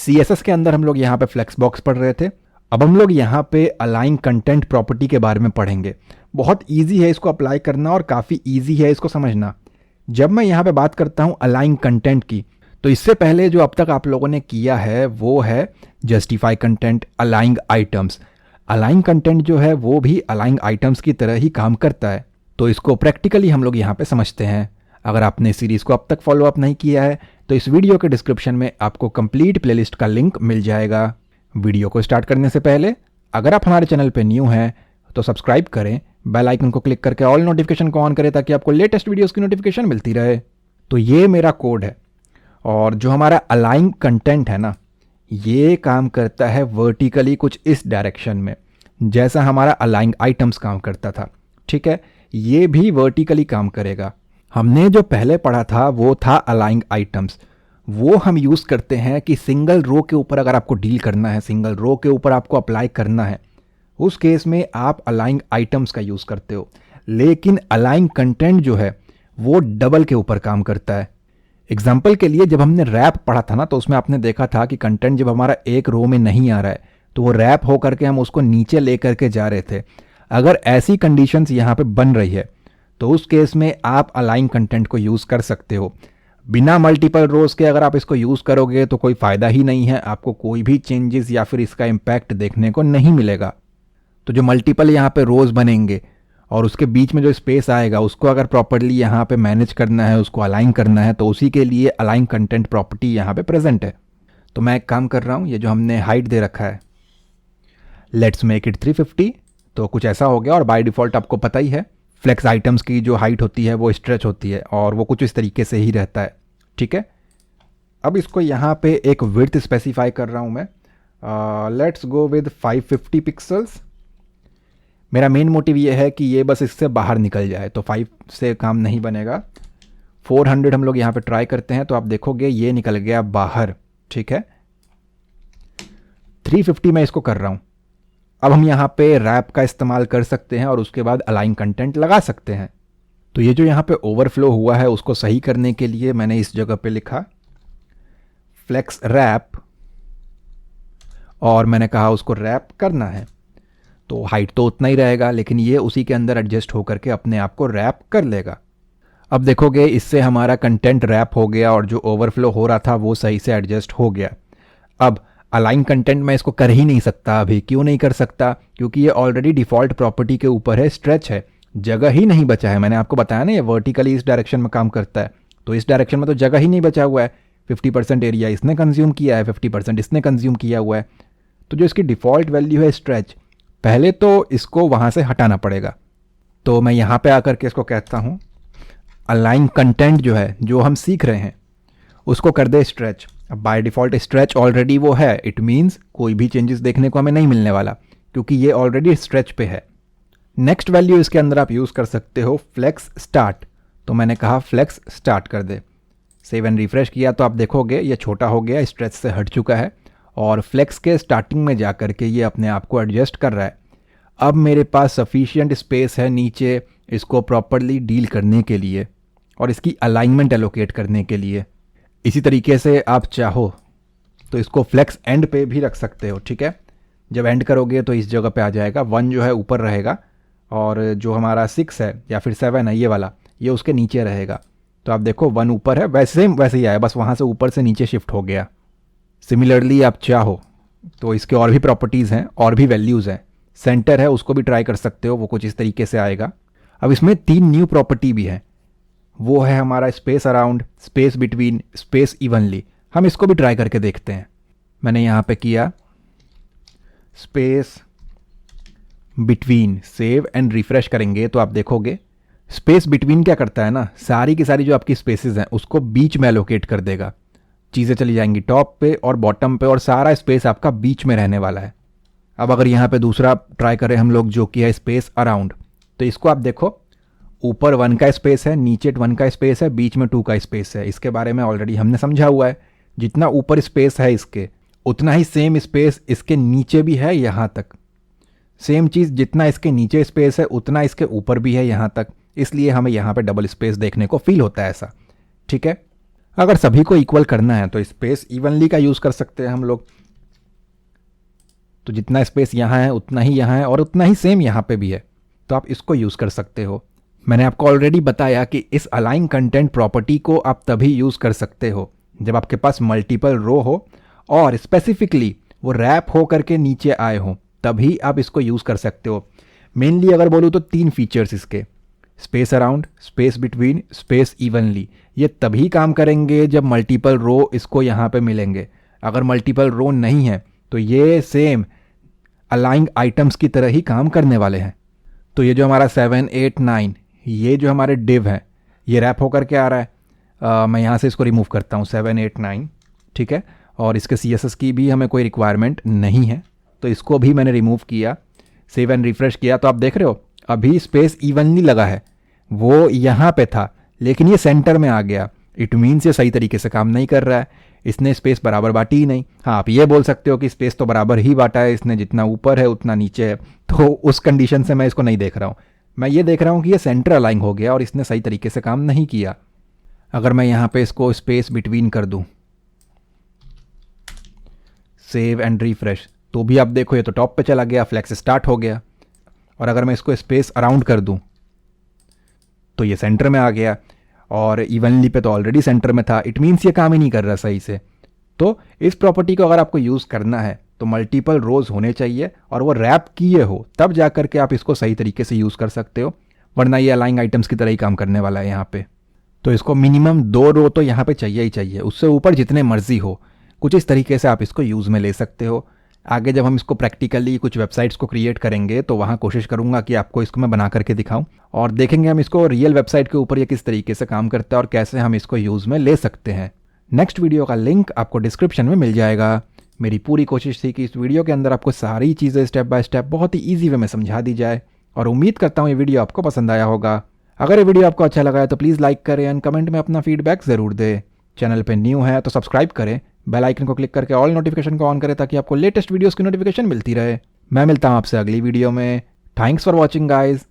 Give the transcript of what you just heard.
CSS के अंदर हम लोग यहाँ पे फ्लेक्स बॉक्स पढ़ रहे थे। अब हम लोग यहाँ पे अलाइन कंटेंट प्रॉपर्टी के बारे में पढ़ेंगे। बहुत ईजी है इसको अप्लाई करना और काफ़ी ईजी है इसको समझना। जब मैं यहाँ पे बात करता हूँ अलाइन कंटेंट की, तो इससे पहले जो अब तक आप लोगों ने किया है वो है justify content, aligning items. Align content जो है वो भी अलाइंग आइटम्स की तरह ही काम करता है। तो इसको प्रैक्टिकली हम लोग यहाँ पे समझते हैं। अगर आपने सीरीज़ को अब तक फॉलो अप नहीं किया है तो इस वीडियो के डिस्क्रिप्शन में आपको कंप्लीट प्लेलिस्ट का लिंक मिल जाएगा। वीडियो को स्टार्ट करने से पहले अगर आप हमारे चैनल पे न्यू हैं तो सब्सक्राइब करें, बेल आइकन को क्लिक करके ऑल नोटिफिकेशन को ऑन करें ताकि आपको लेटेस्ट वीडियोस की नोटिफिकेशन मिलती रहे। तो ये मेरा कोड है और जो हमारा अलाइन कंटेंट है ना, ये काम करता है वर्टिकली कुछ इस डायरेक्शन में, जैसा हमारा अलाइन आइटम्स काम करता था। ठीक है, ये भी वर्टिकली काम करेगा। हमने जो पहले पढ़ा था वो था अलाइन आइटम्स। वो हम यूज़ करते हैं कि सिंगल रो के ऊपर अगर आपको डील करना है, सिंगल रो के ऊपर आपको अप्लाई करना है, उस केस में आप अलाइन आइटम्स का यूज़ करते हो। लेकिन अलाइन कंटेंट जो है वो डबल के ऊपर काम करता है। एग्जाम्पल के लिए जब हमने रैप पढ़ा था ना, तो उसमें आपने देखा था कि कंटेंट जब हमारा एक रो में नहीं आ रहा है तो वो रैप हो करके हम उसको नीचे ले करके जा रहे थे। अगर ऐसी कंडीशंस यहाँ पे बन रही है तो उस केस में आप अलाइन कंटेंट को यूज़ कर सकते हो। बिना मल्टीपल रोज के अगर आप इसको यूज़ करोगे तो कोई फ़ायदा ही नहीं है, आपको कोई भी चेंजेस या फिर इसका इम्पैक्ट देखने को नहीं मिलेगा। तो जो मल्टीपल यहाँ पे रोज बनेंगे और उसके बीच में जो स्पेस आएगा उसको अगर प्रॉपरली यहाँ पे मैनेज करना है, उसको अलाइन करना है, तो उसी के लिए अलाइन कंटेंट प्रॉपर्टी यहाँ पे प्रेजेंट है। तो मैं एक काम कर रहा हूँ, ये जो हमने हाइट दे रखा है लेट्स मेक इट 350, तो कुछ ऐसा हो गया। और बाय डिफ़ॉल्ट आपको पता ही है फ्लेक्स आइटम्स की जो हाइट होती है वो स्ट्रेच होती है और वो कुछ इस तरीके से ही रहता है। ठीक है, अब इसको यहाँ पे एक विड्थ स्पेसिफाई कर रहा हूँ मैं। Let's go with 550 pixels. मेरा मेन मोटिव ये है कि ये बस इससे बाहर निकल जाए, तो 5 से काम नहीं बनेगा। 400 हम लोग यहाँ पे ट्राई करते हैं, तो आप देखोगे ये निकल गया बाहर। ठीक है, 350 मैं इसको कर रहा हूँ। अब हम यहाँ पे रैप का इस्तेमाल कर सकते हैं और उसके बाद अलाइन कंटेंट लगा सकते हैं। तो ये जो यहाँ पे ओवरफ्लो हुआ है उसको सही करने के लिए मैंने इस जगह पे लिखा फ्लेक्स रैप और मैंने कहा उसको रैप करना है। तो हाइट तो उतना ही रहेगा लेकिन ये उसी के अंदर एडजस्ट होकर के अपने आप को रैप कर लेगा। अब देखोगे इससे हमारा कंटेंट रैप हो गया और जो ओवरफ्लो हो रहा था वो सही से एडजस्ट हो गया। अब अलाइन कंटेंट मैं इसको कर ही नहीं सकता अभी। क्यों नहीं कर सकता? क्योंकि ये ऑलरेडी डिफ़ॉल्ट प्रॉपर्टी के ऊपर है, स्ट्रेच है, जगह ही नहीं बचा है। मैंने आपको बताया ना ये वर्टिकली इस डायरेक्शन में काम करता है, तो इस डायरेक्शन में तो जगह ही नहीं बचा हुआ है। 50% एरिया इसने कंज्यूम किया है, 50% इसने कंज्यूम किया हुआ है। तो जो इसकी डिफ़ॉल्ट वैल्यू है स्ट्रेच, पहले तो इसको वहाँ से हटाना पड़ेगा। तो मैं यहाँ पे आकर के इसको कहता हूँ अलाइन कंटेंट जो है, जो हम सीख रहे हैं, उसको कर दे स्ट्रेच। अब बाय डिफ़ॉल्ट स्ट्रेच ऑलरेडी वो है, इट मीन्स कोई भी चेंजेस देखने को हमें नहीं मिलने वाला क्योंकि ये ऑलरेडी स्ट्रेच पे है। नेक्स्ट वैल्यू इसके अंदर आप यूज़ कर सकते हो फ्लेक्स स्टार्ट। तो मैंने कहा फ्लेक्स स्टार्ट कर दे। सेव एंड रिफ्रेश किया तो आप देखोगे ये छोटा हो गया, स्ट्रेच से हट चुका है और फ्लेक्स के स्टार्टिंग में जा कर के ये अपने आप को एडजस्ट कर रहा है। अब मेरे पास सफिशिएंट स्पेस है नीचे इसको प्रॉपरली डील करने के लिए और इसकी अलाइनमेंट एलोकेट करने के लिए। इसी तरीके से आप चाहो तो इसको फ्लेक्स एंड पे भी रख सकते हो। ठीक है, जब एंड करोगे तो इस जगह पे आ जाएगा। 1 जो है ऊपर रहेगा और जो हमारा 6 है या फिर 7 है ये वाला, ये उसके नीचे रहेगा। तो आप देखो 1 ऊपर है, वैसे ही आया, बस वहाँ से ऊपर से नीचे शिफ्ट हो गया। सिमिलरली आप चाहो तो इसके और भी प्रॉपर्टीज़ हैं और भी वैल्यूज़ हैं। सेंटर है उसको भी ट्राई कर सकते हो, वो कुछ इस तरीके से आएगा। अब इसमें 3 न्यू प्रॉपर्टी भी है, वो है हमारा space around, space between, space evenly. हम इसको भी ट्राई करके देखते हैं। मैंने यहाँ पे किया space between, save and refresh करेंगे तो आप देखोगे स्पेस बिटवीन क्या करता है ना, सारी की सारी जो आपकी स्पेसेस हैं उसको बीच में एलोकेट कर देगा। चीज़ें चली जाएंगी टॉप पे और बॉटम पे और सारा स्पेस आपका बीच में रहने वाला है। अब अगर यहाँ पे दूसरा ट्राई करें हम लोग जो कि है स्पेस अराउंड, तो इसको आप देखो ऊपर 1 का स्पेस है, नीचे 1 का स्पेस है, बीच में 2 का स्पेस है। इसके बारे में ऑलरेडी हमने समझा हुआ है। जितना ऊपर स्पेस है इसके, उतना ही सेम स्पेस इसके नीचे भी है यहाँ तक। सेम चीज़ जितना इसके नीचे स्पेस है उतना इसके ऊपर भी है यहाँ तक, इसलिए हमें यहाँ पे डबल स्पेस देखने को फील होता है ऐसा। ठीक है, अगर सभी को इक्वल करना है तो स्पेस इवनली का यूज़ कर सकते हैं हम लोग। तो जितना स्पेस यहाँ है उतना ही यहाँ है और उतना ही सेम यहाँ पे भी है, तो आप इसको यूज़ कर सकते हो। मैंने आपको ऑलरेडी बताया कि इस अलाइन कंटेंट प्रॉपर्टी को आप तभी यूज़ कर सकते हो जब आपके पास मल्टीपल रो हो और स्पेसिफिकली वो रैप हो करके नीचे आए हो, तभी आप इसको यूज़ कर सकते हो। मेनली अगर बोलूँ तो 3 फीचर्स इसके, space around, space between, space evenly, ये तभी काम करेंगे जब मल्टीपल रो इसको यहाँ पे मिलेंगे। अगर मल्टीपल रो नहीं है तो ये सेम अलाइंग आइटम्स की तरह ही काम करने वाले हैं। तो ये जो हमारा 7, 8, 9 ये जो हमारे डिव हैं ये रैप होकर के आ रहा है। मैं यहाँ से इसको रिमूव करता हूँ 7, 8, 9, ठीक है। और इसके CSS की भी हमें कोई रिक्वायरमेंट नहीं है, तो इसको भी मैंने रिमूव किया, सेव एंड रिफ्रेश किया, तो आप देख रहे हो अभी स्पेस इवनली लगा है। वो यहाँ पे था लेकिन ये सेंटर में आ गया। इट मीन्स ये सही तरीके से काम नहीं कर रहा है, इसने स्पेस बराबर बांटी ही नहीं। हाँ, आप ये बोल सकते हो कि स्पेस तो बराबर ही बांटा है इसने, जितना ऊपर है उतना नीचे है, तो उस कंडीशन से मैं इसको नहीं देख रहा हूँ। मैं ये देख रहा हूँ कि ये सेंटर अलाइन हो गया और इसने सही तरीके से काम नहीं किया। अगर मैं यहाँ पे इसको स्पेस बिटवीन कर दूँ, सेव एंड रिफ्रेश, तो भी आप देखो ये तो टॉप पे चला गया, फ्लेक्स स्टार्ट हो गया। और अगर मैं इसको स्पेस अराउंड कर दूँ तो ये सेंटर में आ गया, और इवनली पे तो ऑलरेडी सेंटर में था। इट मीन्स ये काम ही नहीं कर रहा सही से। तो इस प्रॉपर्टी को अगर आपको यूज़ करना है तो मल्टीपल रोज होने चाहिए और वो रैप किए हो, तब जा करके आप इसको सही तरीके से यूज़ कर सकते हो, वरना ये अलाइंग आइटम्स की तरह ही काम करने वाला है यहाँ पे। तो इसको मिनिमम 2 रो तो यहाँ पे चाहिए ही चाहिए, उससे ऊपर जितने मर्जी हो। कुछ इस तरीके से आप इसको यूज़ में ले सकते हो। आगे जब हम इसको प्रैक्टिकली कुछ वेबसाइट्स को क्रिएट करेंगे तो वहाँ कोशिश करूँगा कि आपको इसको मैं बना करके दिखाऊँ, और देखेंगे हम इसको रियल वेबसाइट के ऊपर ये किस तरीके से काम करता है और कैसे हम इसको यूज़ में ले सकते हैं। नेक्स्ट वीडियो का लिंक आपको डिस्क्रिप्शन में मिल जाएगा। मेरी पूरी कोशिश थी कि इस वीडियो के अंदर आपको सारी चीज़ें स्टेप बाय स्टेप बहुत ही ईजी वे में समझा दी जाए, और उम्मीद करता हूँ ये वीडियो आपको पसंद आया होगा। अगर ये वीडियो आपको अच्छा लगा है तो प्लीज़ लाइक करें एंड कमेंट में अपना फीडबैक ज़रूर दें। चैनल पे न्यू है तो सब्सक्राइब करें, बेल आइकन को क्लिक करके ऑल नोटिफिकेशन को ऑन करें ताकि आपको लेटेस्ट वीडियोस की नोटिफिकेशन मिलती रहे। मैं मिलता हूँ आपसे अगली वीडियो में। Thanks for watching guys.